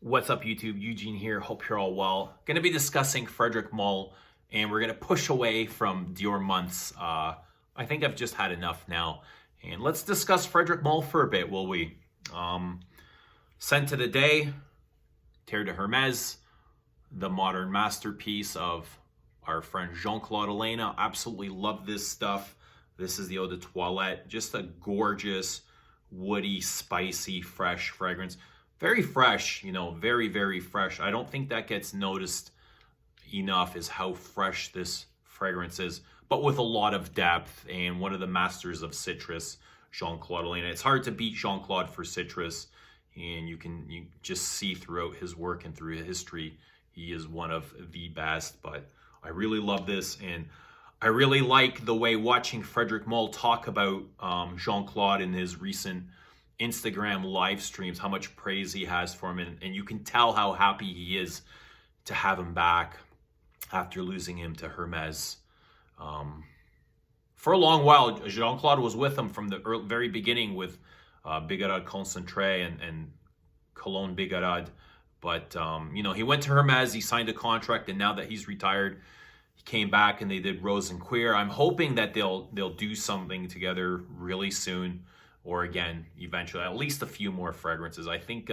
What's up, YouTube? Eugene here. Hope you're all well. Going to be discussing Frederic Malle, and we're going to push away from Dior months. I think I've just had enough now. And let's discuss Frederic Malle for a bit, will we? Scent of the day, Terre de Hermes, the modern masterpiece of our friend Jean-Claude Elena. Absolutely love this stuff. This is the Eau de Toilette. Just a gorgeous, woody, spicy, fresh fragrance. Very fresh, you know, very, very fresh. I don't think that gets noticed enough is how fresh this fragrance is, but with a lot of depth, and one of the masters of citrus, Jean-Claude Elena. It's hard to beat Jean-Claude for citrus, and you just see throughout his work and through history, he is one of the best. But I really love this, and I really like the way watching Frederic Malle talk about Jean-Claude in his recent Instagram live streams, how much praise he has for him, and you can tell how happy he is to have him back after losing him to Hermes. For a long while, Jean-Claude was with him from the very beginning with Bigarade Concentré and Cologne Bigarade, but you know, he went to Hermes, he signed a contract, and now that he's retired, he came back and they did Rose and CUIR. I'm hoping that they'll do something together really soon, or again, eventually, at least a few more fragrances. I think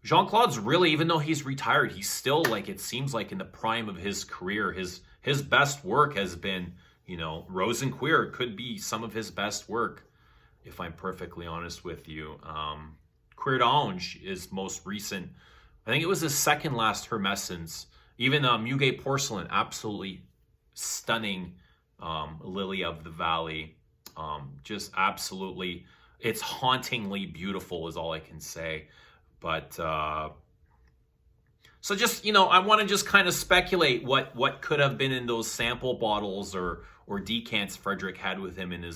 Jean-Claude's really, even though he's retired, he's still, like, it seems like in the prime of his career. His best work has been, you know, Rose and CUIR could be some of his best work, if I'm perfectly honest with you. CUIR d'Ange is most recent. I think it was his second last Hermescence. Even Muguet Porcelain, absolutely stunning Lily of the Valley. Just absolutely, it's hauntingly beautiful is all I can say. But so just, you know, I want to just kind of speculate what could have been in those sample bottles or decants Frederic had with him in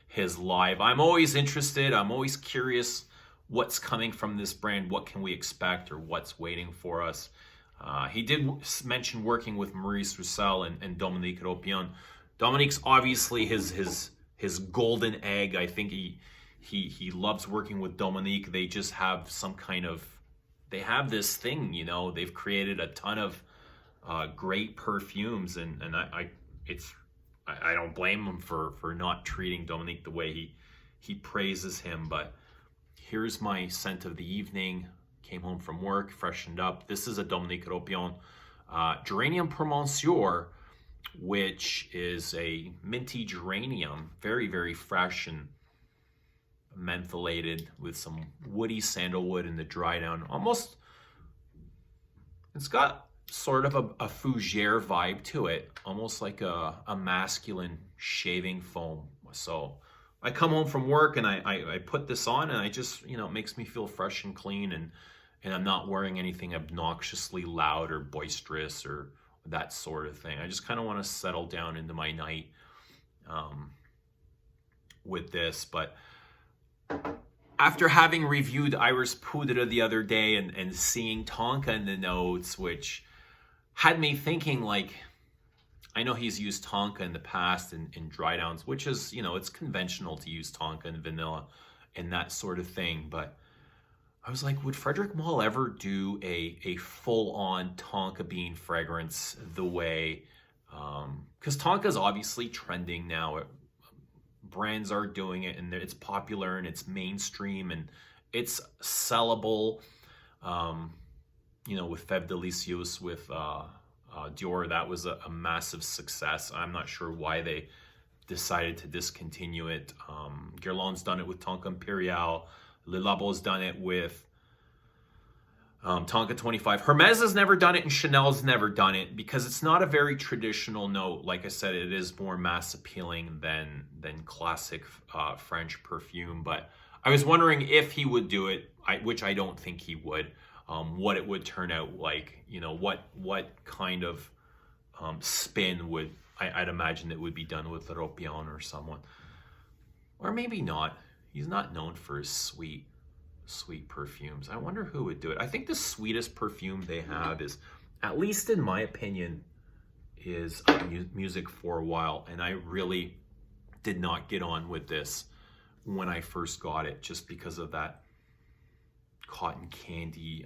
his live. I'm always interested, I'm always curious what's coming from this brand, what can we expect, or what's waiting for us. He did mention working with Maurice Roussel and Dominique Ropion. Dominique's obviously his golden egg. I think he loves working with Dominique. They just have some kind of, they have this thing, you know, they've created a ton of great perfumes, and I don't blame him for not treating Dominique the way he praises him. But here's my scent of the evening. Came home from work, freshened up. This is a Dominique Ropion Geranium pour Monsieur, which is a minty geranium, very, very fresh and mentholated with some woody sandalwood in the dry down. Almost, it's got sort of a fougere vibe to it, almost like a masculine shaving foam. So I come home from work and I put this on, and I just, you know, it makes me feel fresh and clean, and I'm not wearing anything obnoxiously loud or boisterous or that sort of thing. I just kind of want to settle down into my night with this. But after having reviewed Iris Poudre the other day and seeing Tonka in the notes, which had me thinking, like, I know he's used Tonka in the past in dry downs, which is, you know, it's conventional to use Tonka and vanilla and that sort of thing. But I was like, would Frederic Malle ever do a full-on Tonka bean fragrance the way, because Tonka's obviously trending now. Brands are doing it, and it's popular, and it's mainstream, and it's sellable. You know, with Fève Délicieuse, with Dior, that was a massive success. I'm not sure why they decided to discontinue it. Guerlain's done it with Tonka Impériale. Le Labo's done it with Tonka 25. Hermes has never done it, and Chanel's never done it, because it's not a very traditional note. Like I said, it is more mass appealing than classic French perfume. But I was wondering if he would do it, which I don't think he would, what it would turn out like. You know, what kind of spin would, I'd imagine it would be done with Ropion or someone. Or maybe not. He's not known for his sweet perfumes. I wonder who would do it. I think the sweetest perfume they have is, at least in my opinion, is Music for a While. And I really did not get on with this when I first got it, just because of that cotton candy,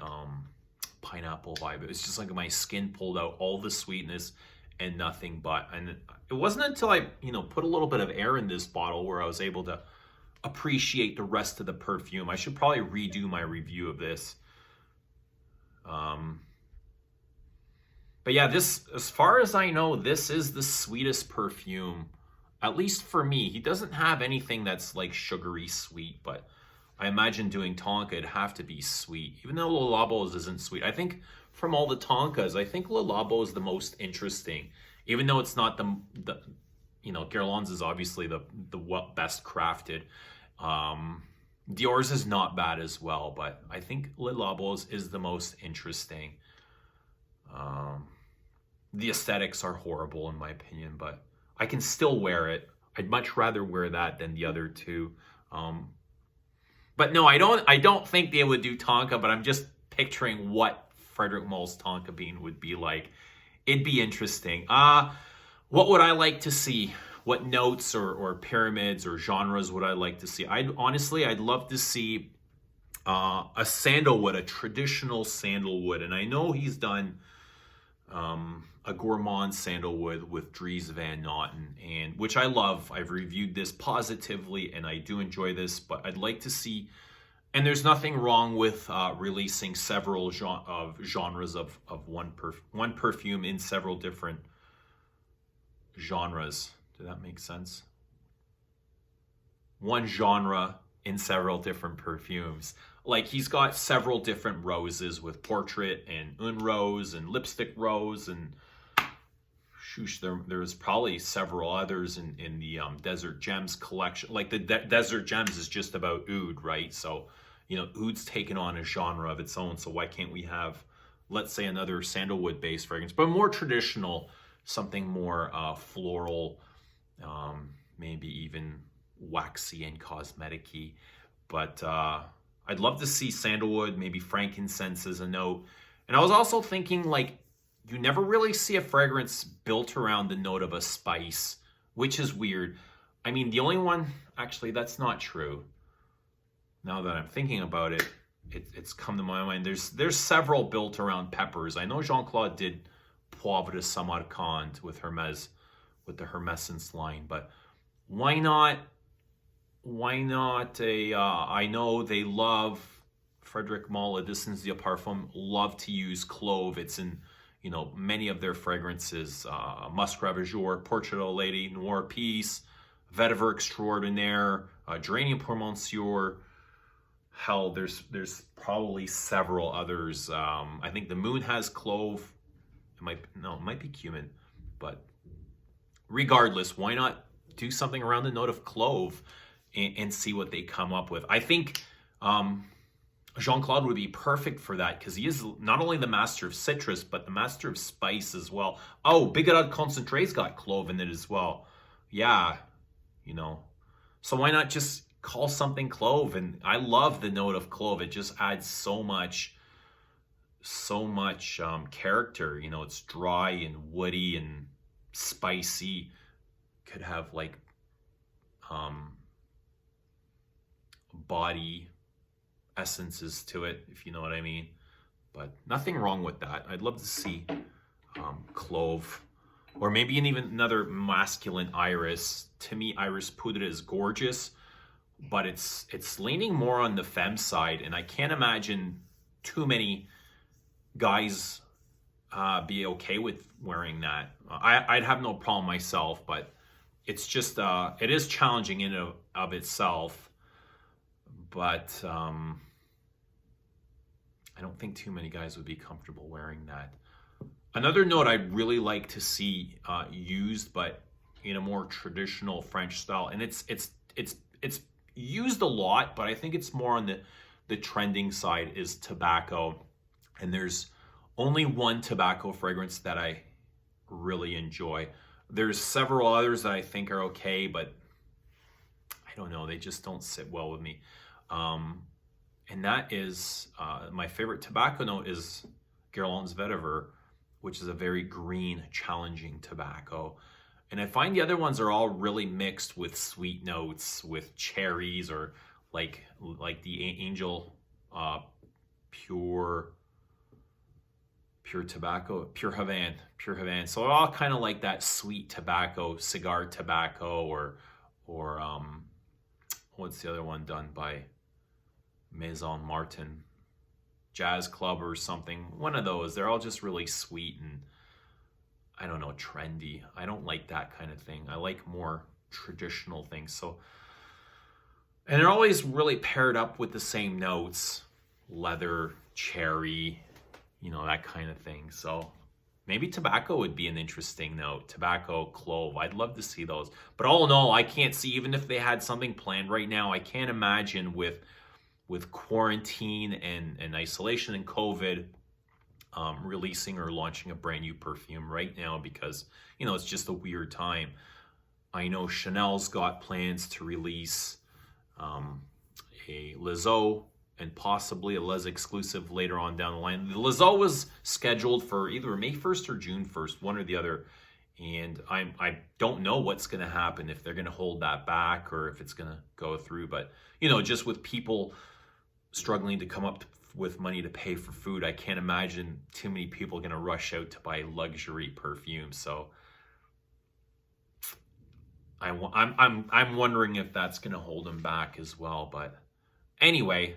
pineapple vibe. It was just like my skin pulled out all the sweetness and nothing but. And it wasn't until I, you know, put a little bit of air in this bottle where I was able to appreciate the rest of the perfume. I should probably redo my review of this. But yeah, this, as far as I know, this is the sweetest perfume, at least for me. He doesn't have anything that's like sugary sweet, but I imagine doing Tonka, it'd have to be sweet. Even though Le Labo's isn't sweet. I think from all the Tonkas, I think Le Labo is the most interesting. Even though it's not the you know, Guerlain's is obviously the best crafted. Dior's is not bad as well, but I think Le Labo's is the most interesting. The aesthetics are horrible in my opinion, but I can still wear it. I'd much rather wear that than the other two. But no, I don't think they would do Tonka, but I'm just picturing what Frederic Malle's Tonka bean would be like. It'd be interesting. What would I like to see? What notes or pyramids or genres would I like to see? I'd love to see a sandalwood, a traditional sandalwood. And I know he's done a gourmand sandalwood with Dries Van Noten, and which I love. I've reviewed this positively and I do enjoy this, but I'd like to see, and there's nothing wrong with releasing several genres of one perfume in several different genres. Did that make sense? One genre in several different perfumes. Like he's got several different roses with Portrait and Une Rose and Lipstick Rose and shoosh, there's probably several others in the Desert Gems collection. Like the Desert Gems is just about oud, right? So, you know, oud's taken on a genre of its own. So why can't we have, let's say, another sandalwood-based fragrance, but more traditional, something more floral, maybe even waxy and cosmetic-y. But I'd love to see sandalwood, maybe frankincense as a note. And I was also thinking, like, you never really see a fragrance built around the note of a spice, which is weird. I mean, the only one, actually, that's not true. Now that I'm thinking about it, it's come to my mind. There's several built around peppers. I know Jean-Claude did Poivre de Samarcande with Hermès, with the Hermescence line, but why not? Why not I know they love, Frederic Malle, Editions de Parfum, love to use clove. It's in, you know, many of their fragrances, MUSC RAVAGEUR, Portrait of a Lady, Noir Peace, Vetiver Extraordinaire, Geranium pour Monsieur. Hell, there's probably several others. I think the Moon has clove. It might be cumin, but regardless, why not do something around the note of clove and see what they come up with? I think Jean-Claude would be perfect for that because he is not only the master of citrus, but the master of spice as well. Oh, Bigarade Concentré's got clove in it as well. Yeah, you know. So why not just call something clove? And I love the note of clove. It just adds so much character. You know, it's dry and woody and spicy. Could have like body essences to it, if you know what I mean. But nothing wrong with that. I'd love to see clove, or maybe even another masculine iris. To me, Iris Poudre is gorgeous, but it's leaning more on the femme side, and I can't imagine too many guys be okay with wearing that. I'd have no problem myself, but it's just it is challenging in and of itself. But I don't think too many guys would be comfortable wearing that. Another note I'd really like to see used, but in a more traditional French style, and it's used a lot, but I think it's more on the trending side, is tobacco. And there's only one tobacco fragrance that I really enjoy. There's several others that I think are okay, but I don't know, they just don't sit well with me. And that is, my favorite tobacco note is Guerlain's Vetiver, which is a very green, challenging tobacco. And I find the other ones are all really mixed with sweet notes, with cherries, or like the Angel pure tobacco, pure Havana. So all kind of like that sweet tobacco, cigar tobacco, or what's the other one done by Maison Martin? Jazz Club or something. One of those. They're all just really sweet and, I don't know, trendy. I don't like that kind of thing. I like more traditional things. So, and they're always really paired up with the same notes. Leather, cherry, you know, that kind of thing. So maybe tobacco would be an interesting note. Tobacco, clove. I'd love to see those. But all in all, I can't see, even if they had something planned right now, I can't imagine with quarantine and isolation and COVID, releasing or launching a brand new perfume right now, because, you know, it's just a weird time. I know Chanel's got plans to release a Lizo and possibly a Les exclusive later on down the line. The Lizo was scheduled for either May 1st or June 1st, one or the other. And I don't know what's going to happen, if they're going to hold that back or if it's going to go through. But, you know, just with people struggling to come up with money to pay for food, I can't imagine too many people going to rush out to buy luxury perfume. So I'm wondering if that's going to hold them back as well. But anyway,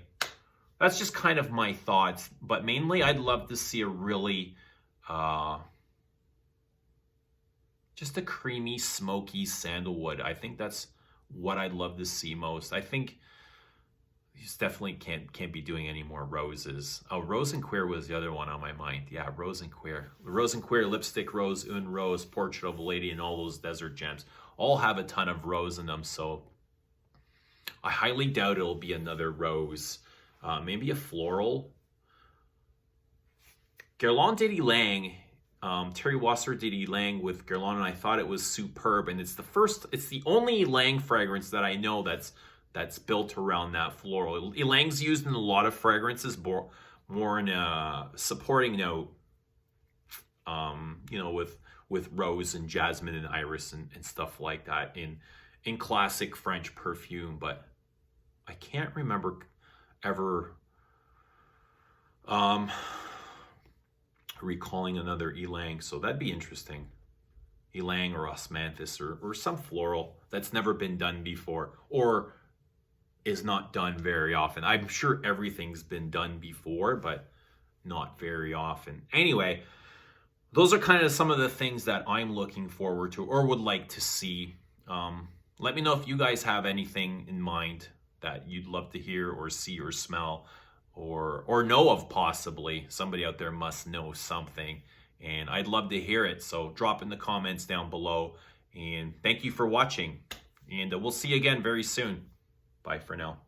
that's just kind of my thoughts. But mainly, I'd love to see a really just a creamy, smoky sandalwood. I think that's what I'd love to see most. I think you definitely can't be doing any more roses. Oh, Rose and Queer was the other one on my mind. Yeah, Rose and Queer. Rose and Queer, Lipstick Rose, Une Rose, Portrait of a Lady, and all those Desert Gems all have a ton of rose in them. So I highly doubt it'll be another rose. Maybe a floral. Guerlain did Ylang. Terry Wasser did Ylang with Guerlain, and I thought it was superb. And it's the only Ylang fragrance that I know that's built around that floral. Ylang's used in a lot of fragrances, more in a supporting note, you know, with rose and jasmine and iris and stuff like that in classic French perfume. But I can't remember ever recalling another Ylang, so that'd be interesting. Ylang or osmanthus or some floral that's never been done before, or is not done very often. I'm sure everything's been done before, but not very often. Anyway, those are kind of some of the things that I'm looking forward to or would like to see. Let me know if you guys have anything in mind that you'd love to hear or see or smell or know of possibly. Somebody out there must know something, and I'd love to hear it. So drop in the comments down below, and thank you for watching, and we'll see you again very soon. Bye for now.